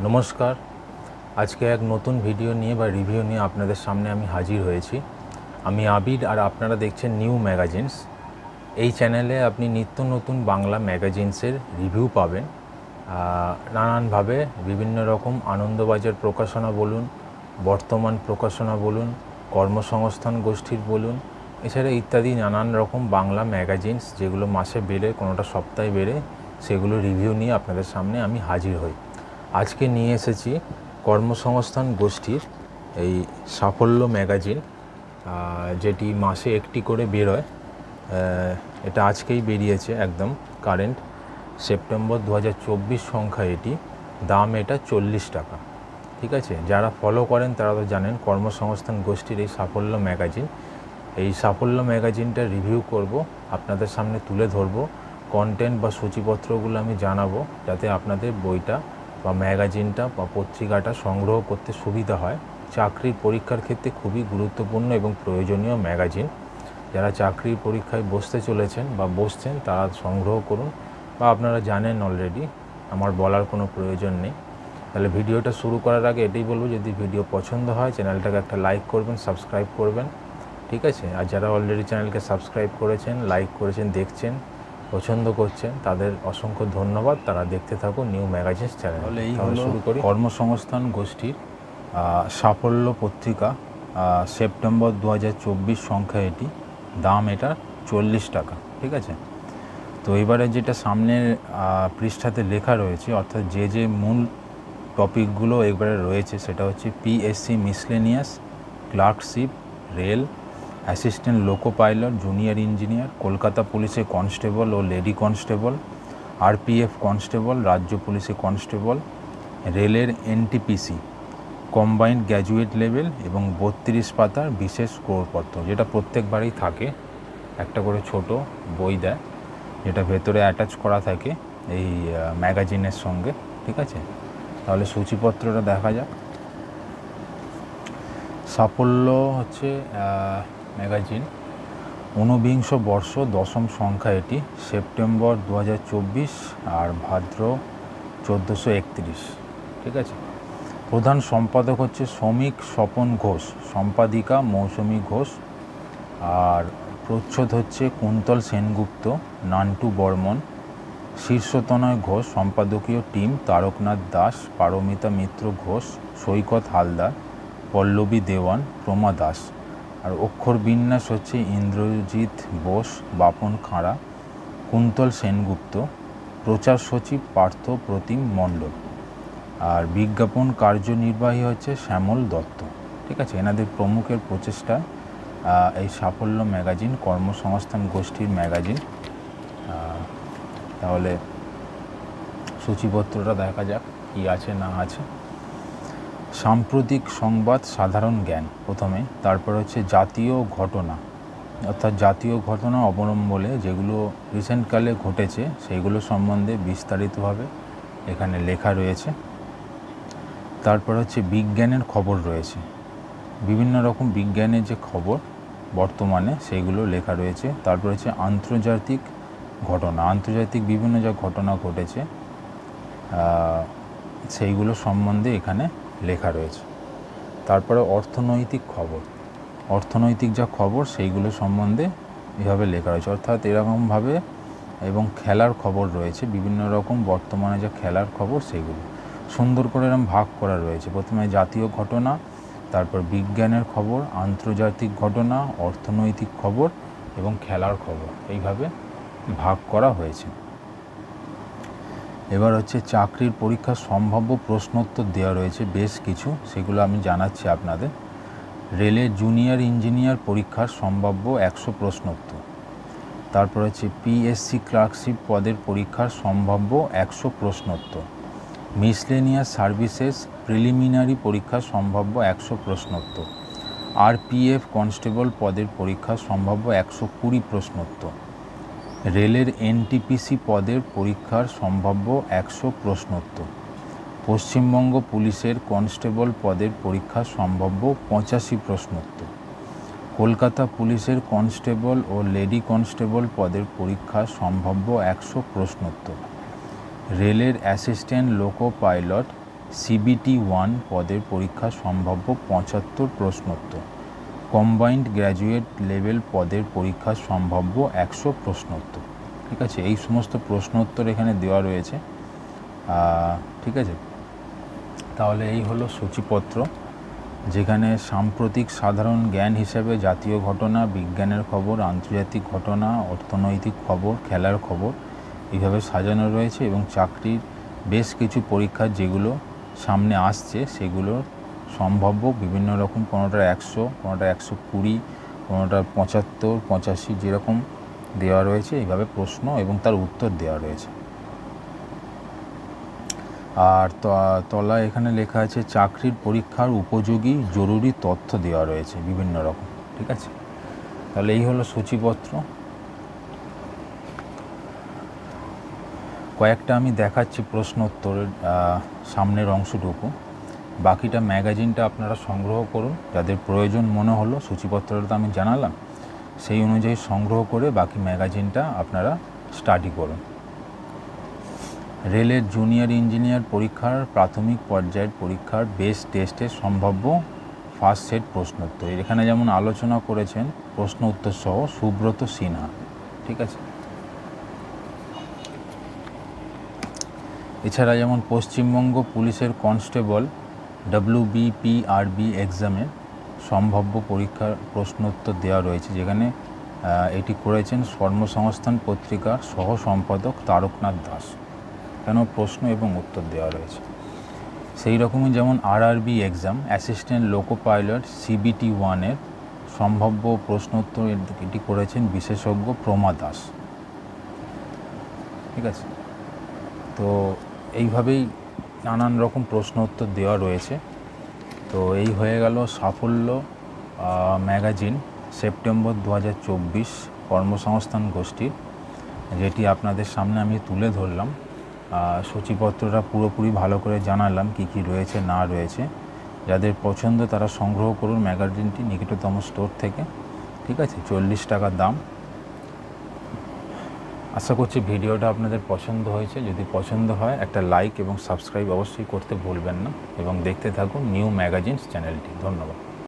নমস্কার। আজকে এক নতুন ভিডিও নিয়ে বা রিভিউ নিয়ে আপনাদের সামনে আমি হাজির হয়েছি। আমি আবির আর আপনারা দেখছেন নিউ ম্যাগাজিনস। এই চ্যানেলে আপনি নিত্য নতুন বাংলা ম্যাগাজিনসের রিভিউ পাবেন। নানানভাবে বিভিন্ন রকম আনন্দবাজার প্রকাশনা বলুন, বর্তমান প্রকাশনা বলুন, কর্মসংস্থান গোষ্ঠীর বলুন, এছাড়া ইত্যাদি নানান রকম বাংলা ম্যাগাজিনস যেগুলো মাসে বেরে কোনোটা সপ্তাহে বেরে সেগুলো রিভিউ নিয়ে আপনাদের সামনে আমি হাজির হই। আজকে নিয়ে এসেছি কর্মসংস্থান গোষ্ঠীর এই সাফল্য ম্যাগাজিন, যেটি মাসে একটি করে বেরোয়। এটা আজকেই বেরিয়েছে, একদম কারেন্ট সেপ্টেম্বর 2024 সংখ্যা এটি। দাম এটা 40 টাকা। ঠিক আছে, যারা ফলো করেন তারা তো জানেন কর্মসংস্থান গোষ্ঠীর এই সাফল্য ম্যাগাজিন। এই সাফল্য ম্যাগাজিনটা রিভিউ করব, আপনাদের সামনে তুলে ধরব, কন্টেন্ট বা সূচিপত্রগুলো আমি জানাবো, যাতে আপনাদের বইটা বা ম্যাগাজিনটা বা পত্রিকাটা সংগ্রহ করতে সুবিধা হয়। চাকরির পরীক্ষার ক্ষেত্রে খুবই গুরুত্বপূর্ণ এবং প্রয়োজনীয় ম্যাগাজিন। যারা চাকরির পরীক্ষায় বসতে চলেছেন বা বসছেন তারা সংগ্রহ করুন, বা আপনারা জানেন অলরেডি, আমার বলার কোনো প্রয়োজন নেই। তাহলে ভিডিওটা শুরু করার আগে এটাই বলবো, যদি ভিডিও পছন্দ হয় চ্যানেলটাকে একটা লাইক করবেন, সাবস্ক্রাইব করবেন। ঠিক আছে, আর যারা অলরেডি চ্যানেলকে সাবস্ক্রাইব করেছেন, লাইক করেছেন, দেখছেন, পছন্দ করছেন, তাদের অসংখ্য ধন্যবাদ। তারা দেখতে থাকুন নিউ ম্যাগাজিনস চ্যানেল। তাহলে শুরু করি। কর্মসংস্থান গোষ্ঠীর সাফল্য পত্রিকা, সেপ্টেম্বর 2024 সংখ্যা এটি। দাম এটা 40 টাকা। ঠিক আছে, তো এবারে যেটা সামনের পৃষ্ঠাতে লেখা রয়েছে, অর্থাৎ যে মূল টপিকগুলো এবারে রয়েছে, সেটা হচ্ছে PSC miscellaneous, clerkship, rail, assistant loco pilot, junior engineer, Kolkata পুলিশে কনস্টেবল ও লেডি কনস্টেবল, আরপিএফ কনস্টেবল, রাজ্য পুলিশে কনস্টেবল, রেলের এনটিপিসি কম্বাইন্ড গ্র্যাজুয়েট লেভেল এবং 32 পাতার বিশেষ ক্রোড়পত্র, যেটা প্রত্যেকবারই থাকে, একটা করে ছোট বই দেয়, যেটা ভেতরে অ্যাটাচ করা থাকে এই ম্যাগাজিনের সঙ্গে। ঠিক আছে, তাহলে সূচিপত্রটা দেখা যাক। সাফল্য হচ্ছে ম্যাগাজিন, 49 বর্ষ, 10ম সংখ্যা এটি, সেপ্টেম্বর 2024 আর ভাদ্র 1431। ঠিক আছে, প্রধান সম্পাদক হচ্ছে শ্রমিক স্বপন ঘোষ, সম্পাদিকা মৌসুমী ঘোষ, আর প্রচ্ছদ হচ্ছে কুন্তল সেনগুপ্ত, নান্টু বর্মন, শীর্ষতনয় ঘোষ, সম্পাদকীয় টিম তারকনাথ দাস, পারমিতা মিত্র ঘোষ, সৈকত হালদার, পল্লবী দেওয়ান, প্রমা দাস, আর অক্ষর বিন্যাস হচ্ছে ইন্দ্রজিৎ বোস, বাপন খাঁড়া, কুন্তল সেনগুপ্ত, প্রচার সচিব পার্থ প্রতিম মণ্ডল, আর বিজ্ঞাপন কার্যনির্বাহী হচ্ছে শ্যামল দত্ত। ঠিক আছে, এনাদের প্রমুখের প্রচেষ্টা এই সাফল্য ম্যাগাজিন কর্মসংস্থান গোষ্ঠীর ম্যাগাজিন। তাহলে সূচিপত্রটা দেখা যাক কী আছে না আছে। সাম্প্রতিক সংবাদ, সাধারণ জ্ঞান প্রথমে, তারপর হচ্ছে জাতীয় ঘটনা, অর্থাৎ জাতীয় ঘটনা অবলম্বনে যেগুলো রিসেন্টকালে ঘটেছে সেইগুলো সম্বন্ধে বিস্তারিতভাবে এখানে লেখা রয়েছে। তারপর হচ্ছে বিজ্ঞানের খবর রয়েছে, বিভিন্ন রকম বিজ্ঞানের যে খবর বর্তমানে সেইগুলো লেখা রয়েছে। তারপর হচ্ছে আন্তর্জাতিক ঘটনা, আন্তর্জাতিক বিভিন্ন যা ঘটনা ঘটেছে সেইগুলো সম্বন্ধে এখানে লেখা রয়েছে। তারপরে অর্থনৈতিক খবর, অর্থনৈতিক যা খবর সেইগুলো সম্বন্ধে এভাবে লেখা রয়েছে, অর্থাৎ এরকমভাবে। এবং খেলার খবর রয়েছে, বিভিন্ন রকম বর্তমানে যা খেলার খবর সেইগুলো সুন্দর করে এরকম ভাগ করা রয়েছে। প্রথমে জাতীয় ঘটনা, তারপর বিজ্ঞানের খবর, আন্তর্জাতিক ঘটনা, অর্থনৈতিক খবর এবং খেলার খবর, এইভাবে ভাগ করা হয়েছে। এবার হচ্ছে চাকরির পরীক্ষার সম্ভাব্য প্রশ্নোত্তর দেওয়া রয়েছে বেশ কিছু, সেগুলো আমি জানাচ্ছি আপনাদের। রেলের জুনিয়র ইঞ্জিনিয়ার পরীক্ষার সম্ভাব্য 100 প্রশ্নোত্তর। তারপর হচ্ছে পিএসসি ক্লার্কশিপ পদের পরীক্ষার সম্ভাব্য 100 প্রশ্নোত্তর। মিসলেনিয়াস সার্ভিসেস প্রিলিমিনারি পরীক্ষার সম্ভাব্য 100 প্রশ্নোত্তর। আরপিএফ কনস্টেবল পদের পরীক্ষার সম্ভাব্য 120 প্রশ্নোত্তর। রেলের এনটিপিসি পদের পরীক্ষার সম্ভাব্য 100 প্রশ্নোত্তর। পশ্চিমবঙ্গ পুলিশের কনস্টেবল পদের পরীক্ষার সম্ভাব্য 85 প্রশ্নোত্তর। কলকাতা পুলিশের কনস্টেবল ও লেডি কনস্টেবল পদের পরীক্ষার সম্ভাব্য 100 প্রশ্নোত্তর। রেলের অ্যাসিস্ট্যান্ট লোকো পাইলট CBT-1 পদের পরীক্ষা সম্ভাব্য 75 প্রশ্নোত্তর, কম্বাইন্ড গ্র্যাজুয়েট লেভেল পদের পরীক্ষা সম্ভাব্য 100 প্রশ্নোত্তর। ঠিক আছে, এই সমস্ত প্রশ্নোত্তর এখানে দেওয়া রয়েছে। ঠিক আছে, তাহলে এই হলো সূচিপত্র, যেখানে সাম্প্রতিক সাধারণ জ্ঞান হিসেবে জাতীয় ঘটনা, বিজ্ঞানের খবর, আন্তর্জাতিক ঘটনা, অর্থনৈতিক খবর, খেলার খবর এইভাবে সাজানো রয়েছে, এবং চাকরির বেশ কিছু পরীক্ষা যেগুলো সামনে আসছে সেগুলো সম্ভাব্য বিভিন্ন রকম, কোনোটার 100, কোনোটা 120, কোনোটা 75, 85 যেরকম দেওয়া রয়েছে এইভাবে প্রশ্ন এবং তার উত্তর দেওয়া রয়েছে। আর তলা এখানে লেখা আছে চাকরির পরীক্ষার উপযোগী জরুরি তথ্য দেওয়া রয়েছে বিভিন্ন রকম। ঠিক আছে, তাহলে এই হলো সূচিপত্র। কয়েকটা আমি দেখাচ্ছি প্রশ্নোত্তরের সামনের অংশটুকু, বাকিটা ম্যাগাজিনটা আপনারা সংগ্রহ করুন, যাদের প্রয়োজন মনে হলো। সূচিপত্রটা তো আমি জানালাম, সেই অনুযায়ী সংগ্রহ করে বাকি ম্যাগাজিনটা আপনারা স্টাডি করুন। রেলের জুনিয়র ইঞ্জিনিয়ার পরীক্ষার প্রাথমিক পর্যায়ের পরীক্ষার বেস টেস্টের সম্ভাব্য ফার্স্ট সেট প্রশ্নোত্তর, এখানে যেমন আলোচনা করেছেন প্রশ্ন উত্তর সহ সুব্রত সিনহা। ঠিক আছে, এছাড়া যেমন পশ্চিমবঙ্গ পুলিশের কনস্টেবল WBPRB এক্সামের সম্ভাব্য পরীক্ষার প্রশ্নোত্তর দেওয়া রয়েছে, যেখানে এটি করেছেন কর্মসংস্থান পত্রিকার সহ সম্পাদক তারকনাথ দাস। কেন প্রশ্ন এবং উত্তর দেওয়া রয়েছে। সেই রকমই যেমন RRB exam assistant loco pilot CBT-1 সম্ভাব্য প্রশ্নোত্তর এটি করেছেন বিশেষজ্ঞ প্রমা দাস। ঠিক আছে, তো এইভাবেই নানান রকম প্রশ্ন উত্তর দেওয়া রয়েছে। তো এই হয়ে গেল সাফল্য ম্যাগাজিন সেপ্টেম্বর 2024 কর্মসংস্থান গোষ্ঠীর, যেটি আপনাদের সামনে আমি তুলে ধরলাম। সূচিপত্রটা পুরোপুরি ভালো করে জানালাম কি কি রয়েছে না রয়েছে। যাদের পছন্দ তারা সংগ্রহ করুন ম্যাগাজিনটি নিকটতম স্টোর থেকে। ঠিক আছে, 40 টাকা দাম। আশা করছি ভিডিওটা আপনাদের পছন্দ হয়েছে। যদি পছন্দ হয় একটা লাইক এবং সাবস্ক্রাইব অবশ্যই করতে ভুলবেন না, এবং দেখতে থাকুন নিউ ম্যাগাজিনস চ্যানেলটি। ধন্যবাদ।